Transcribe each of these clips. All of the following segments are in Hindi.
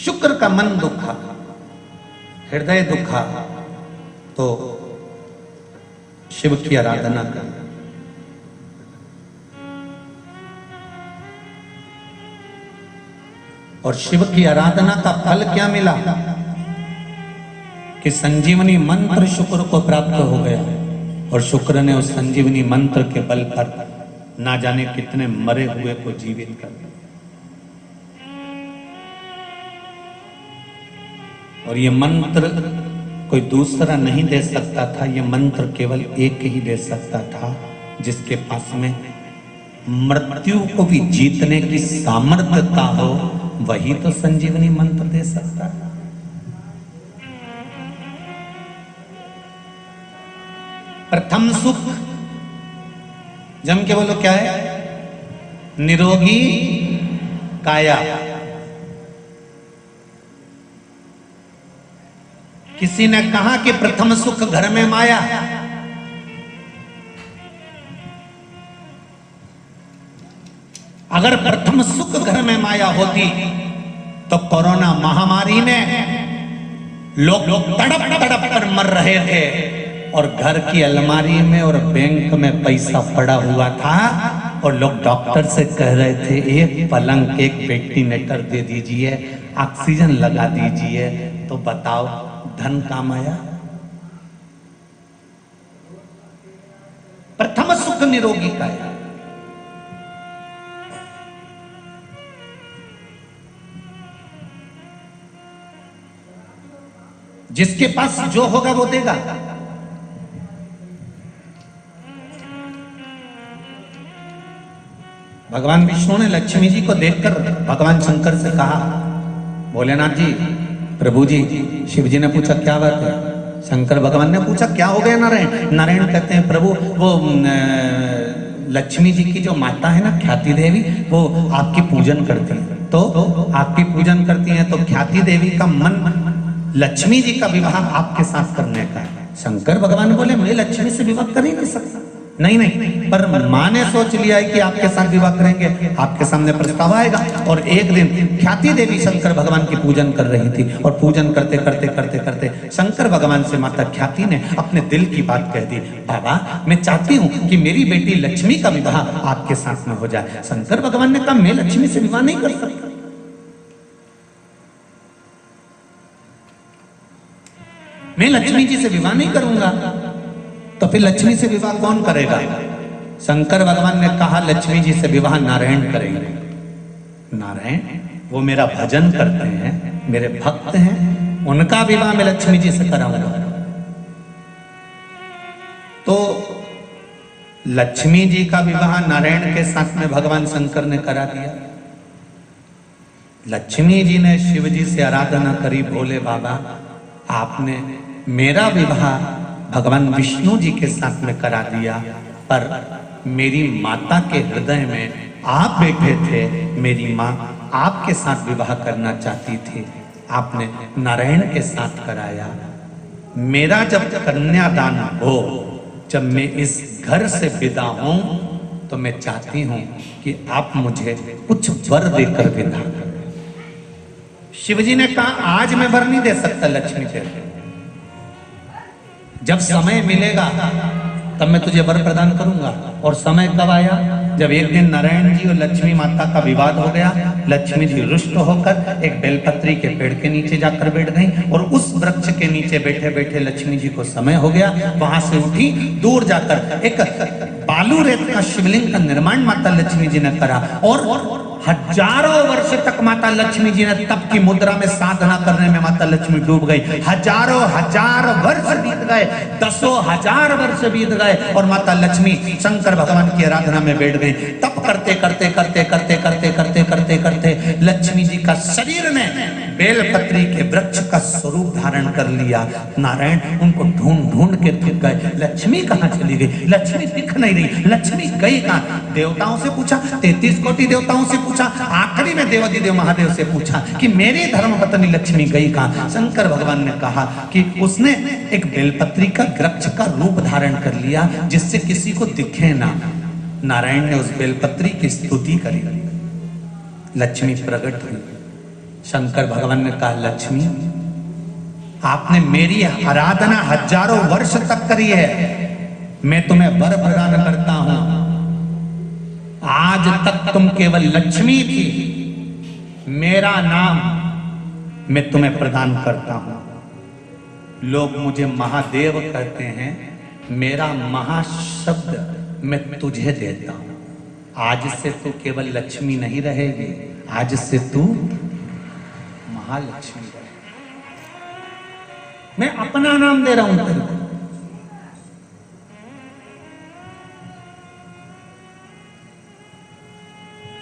शुक्र का मन दुखा, हृदय दुखा, तो शिव की आराधना कर। और शिव की आराधना का फल क्या मिला कि संजीवनी मंत्र शुक्र को प्राप्त हो गया, और शुक्र ने उस संजीवनी मंत्र के बल पर ना जाने कितने मरे हुए को जीवित कर दिया। और ये मंत्र कोई दूसरा नहीं दे सकता था, ये मंत्र केवल एक ही दे सकता था, जिसके पास में मृत्यु को भी जीतने की सामर्थ्यता हो, वही तो संजीवनी मंत्र दे सकता है। प्रथम सुख जम के बोलो क्या है? निरोगी काया। किसी ने कहा कि प्रथम सुख घर में माया। अगर प्रथम सुख घर में माया होती तो कोरोना महामारी में लोग तड़प तड़प कर मर रहे थे, और घर की अलमारी में और बैंक में पैसा पड़ा हुआ था, और लोग डॉक्टर से कह रहे थे एक पलंग एक वेंटिलेटर दे दीजिए, ऑक्सीजन लगा दीजिए। तो बताओ धन काम आया? प्रथम सुख निरोगी काया। जिसके पास जो होगा वो देगा। भगवान विष्णु ने लक्ष्मी जी को देखकर भगवान शंकर से कहा, भोलेनाथ जी, प्रभु जी, शिव जी ने पूछा क्या बात है? शंकर भगवान ने पूछा क्या हो गया नारायण? नारायण कहते हैं प्रभु वो लक्ष्मी जी की जो माता है ना ख्याति देवी, वो आपकी पूजन करती है। तो आपकी पूजन करती है तो ख्याति देवी का मन लक्ष्मी जी का विवाह आपके साथ करने का है। शंकर भगवान बोले मैं लक्ष्मी से विवाह कर ही नहीं सकता। नहीं, पर माँ ने सोच लिया है कि आपके साथ विवाह करेंगे, आपके सामने प्रस्ताव आएगा। और एक दिन ख्याति देवी शंकर भगवान की पूजन कर रही थी, और पूजन करते करते करते करते शंकर भगवान से माता ख्याति ने अपने दिल की बात कह दी, बाबा मैं चाहती हूँ कि मेरी बेटी लक्ष्मी का विवाह आपके साथ में हो जाए। शंकर भगवान ने कहा मैं लक्ष्मी से विवाह नहीं कर सकता। मैं लक्ष्मी जी से विवाह नहीं करूंगा। तो फिर लक्ष्मी से विवाह कौन करेगा? शंकर भगवान ने कहा लक्ष्मी जी से विवाह नारायण करेंगे। नारायण वो मेरा भजन करते हैं, मेरे भक्त हैं, उनका विवाह मैं लक्ष्मी जी से कराऊंगा। तो लक्ष्मी जी का विवाह नारायण के साथ में भगवान शंकर ने करा दिया। लक्ष्मी जी ने शिव जी से आराधना करी, बोले बाबा आपने मेरा विवाह भगवान विष्णु जी के साथ में करा दिया, पर मेरी माता के हृदय में आप बैठे थे, मेरी माँ आपके साथ विवाह करना चाहती थी, आपने नारायण के साथ कराया। मेरा जब कन्यादान हो, जब मैं इस घर से विदा हूं, तो मैं चाहती हूं कि आप मुझे कुछ वर देकर विदा करें। शिवजी ने कहा आज मैं वर नहीं दे सकता लक्ष्मी से, जब समय मिलेगा तब मैं तुझे वर प्रदान करूंगा। और समय कब आया? जब एक दिन नारायण जी और लक्ष्मी माता का विवाद हो गया। लक्ष्मी जी रुष्ट होकर एक बेलपत्री के पेड़ के नीचे जाकर बैठ गई, और उस वृक्ष के नीचे बैठे बैठे लक्ष्मी जी को समय हो गया। वहां से उठी, दूर जाकर एक बालू रेत का शिवलिंग का निर्माण माता लक्ष्मी जी ने करा, और हजारों वर्ष तक माता लक्ष्मी जी ने तप की मुद्रा में साधना करने में माता लक्ष्मी डूब गई। हजारों हजार वर्ष बीत गए, दसों हजार वर्ष बीत गए, और माता लक्ष्मी शंकर भगवान की आराधना में बैठ गई। तप करते करते करते करते करते करते करते करते लक्ष्मी जी का शरीर ने बेलपत्री के वृक्ष का स्वरूप धारण कर लिया। नारायण उनको ढूंढ ढूंढ के थक गए, लक्ष्मी कहाँ चली गई? लक्ष्मी दिख नहीं रही, लक्ष्मी गई कहाँ? देवताओं से पूछा, 33 कोटि देवताओं से पूछा, आखिरी में देवाधिदेव महादेव से पूछा कि मेरी धर्मपत्नी लक्ष्मी गई कहाँ? शंकर भगवान ने कहा कि उसने एक बेलपत्री का वृक्ष का रूप धारण कर लिया, जिससे किसी को दिखे ना। नारायण ने उस बेलपत्री की स्तुति करी, लक्ष्मी प्रकट हुई। शंकर भगवान ने कहा, लक्ष्मी आपने मेरी आराधना हजारों वर्ष तक करी है, मैं तुम्हें वर प्रदान करता हूं। आज तक तुम केवल लक्ष्मी थी, मेरा नाम मैं तुम्हें प्रदान करता हूं। लोग मुझे महादेव कहते हैं, मेरा महाशब्द मैं तुझे देता हूं। आज से तू केवल लक्ष्मी नहीं रहेगी, आज से तू महालक्ष्मी रहेगी। मैं अपना नाम दे रहा हूं तेरे को।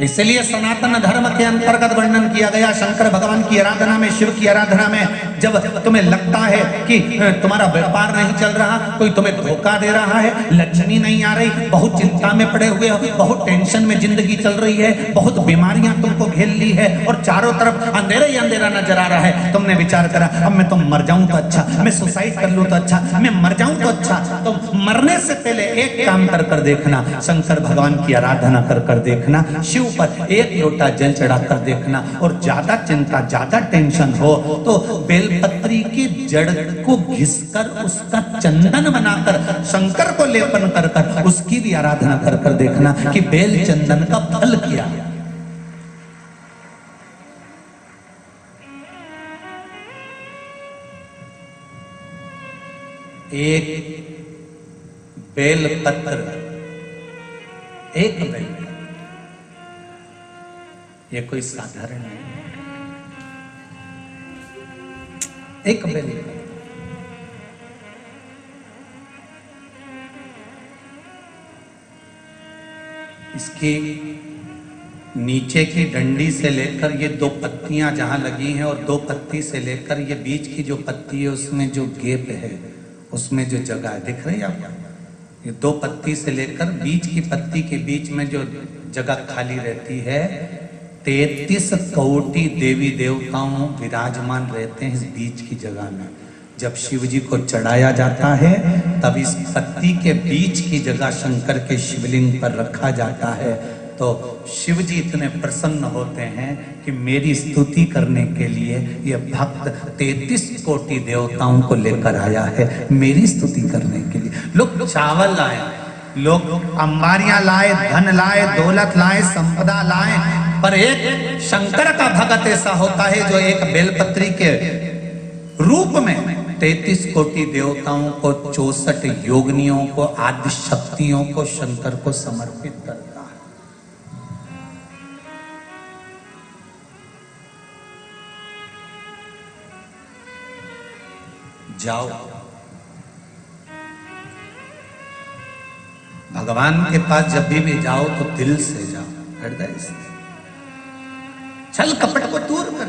इसलिए सनातन धर्म के अंतर्गत वर्णन किया गया, शंकर भगवान की आराधना में, शिव की आराधना में, जब तुम्हें लगता है कि तुम्हारा व्यापार नहीं चल रहा, कोई तुम्हें धोखा दे रहा है, लक्ष्मी नहीं आ रही, बहुत चिंता में पड़े हुए हो, बहुत टेंशन में जिंदगी चल रही है, बहुत बीमारियां तुमको घेर ली है और चारों तरफ अंधेरा ही अंधेरा नजर आ रहा है, तुमने विचार करा अब मैं तो मर जाऊं तो अच्छा, मैं सुसाइड कर लूं तो अच्छा, मैं मर जाऊं तो अच्छा। तो मरने से पहले एक काम कर देखना, शंकर भगवान की आराधना कर देखना, शिव पर एक लोटा जल चढ़ाकर देखना, और ज्यादा चिंता ज्यादा टेंशन हो तो बेलपत्री की जड़ को घिसकर उसका चंदन बनाकर शंकर को लेपन कर उसकी भी आराधना कर देखना कि बेल चंदन का फल क्या। एक बेल पत्र, एक बेल, ये कोई साधारण नहीं, एक बेल। इसकी नीचे की डंडी से लेकर ये दो पत्तियां जहां लगी हैं, और दो पत्ती से लेकर ये बीच की जो पत्ती है उसमें जो गैप है, उसमें जो जगह दिख रही है आपको, ये दो पत्ती से लेकर बीच की पत्ती के बीच में जो जगह खाली रहती है, 33 कोटि देवी देवताओं विराजमान रहते हैं इस बीच की जगह में। जब शिव जी को चढ़ाया जाता है तब इस पत्ती के बीच की जगह शंकर के शिवलिंग पर रखा जाता है, तो शिव जी इतने प्रसन्न होते हैं कि मेरी स्तुति करने के लिए ये भक्त 33 कोटि देवताओं को लेकर आया है, मेरी स्तुति करने के लिए। लोग चावल लाए, लोग अंबारियां लाए, धन लाए, दौलत लाए, संपदा लाए, पर एक शंकर का भगत ऐसा होता है जो एक बेलपत्री के रूप में 33 कोटि देवताओं को, 64 योगिनियों को, आदि शक्तियों को शंकर को समर्पित करता है। जाओ भगवान के पास, जब भी जाओ तो दिल से जाओ, हृदय से, छल कपट को दूर कर।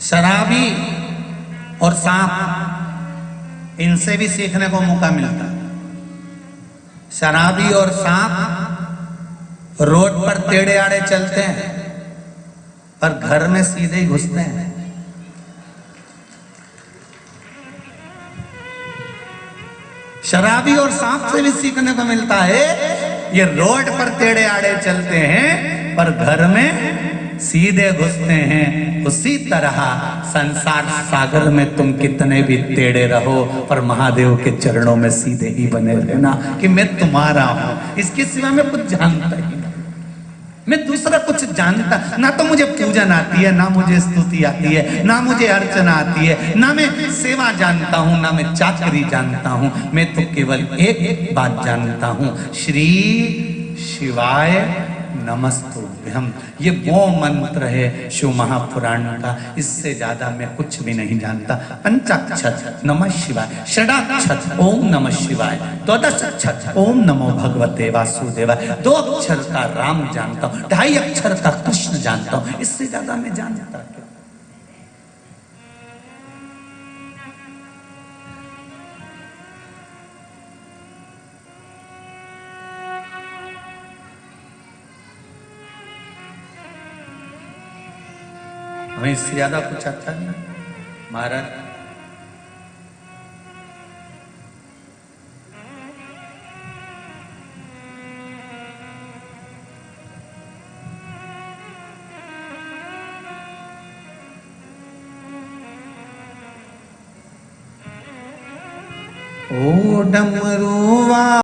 शराबी और सांप, इनसे भी सीखने को मौका मिलता है। शराबी और सांप रोड पर टेढ़े आड़े चलते हैं पर घर में सीधे ही घुसते हैं। शराबी और सांप से भी सीखने को मिलता है, ये रोड पर टेढ़े आड़े चलते हैं पर घर में सीधे घुसते हैं। उसी तरह संसार सागर में तुम कितने भी टेढ़े रहो पर महादेव के चरणों में सीधे ही बने रहना कि मैं तुम्हारा हूं, इसके सिवा मैं कुछ जानता ही नहीं, मैं दूसरा कुछ जानता ना। तो मुझे पूजन आती है, ना मुझे स्तुति आती है, ना मुझे अर्चना आती है, ना मैं सेवा जानता हूं, ना मैं चाकरी जानता हूं। मैं तो केवल एक बात जानता हूं, श्री शिवाय नमस्तुभ्यम। ये वो मंत्र है शिव महापुराण का, इससे ज्यादा मैं कुछ भी नहीं जानता। पंचाक्षर नमः शिवाय, षडाक्षर ओम नमः शिवाय, द्वादशाक्षर ओम नमो भगवते वासुदेवाय, 2 अक्षर का राम जानता हूँ, 2.5 अक्षर का कृष्ण जानता हूँ, इससे ज्यादा मैं जानता क्या। हमें इससे ज्यादा कुछ आता नहीं महाराज। ओ डमरू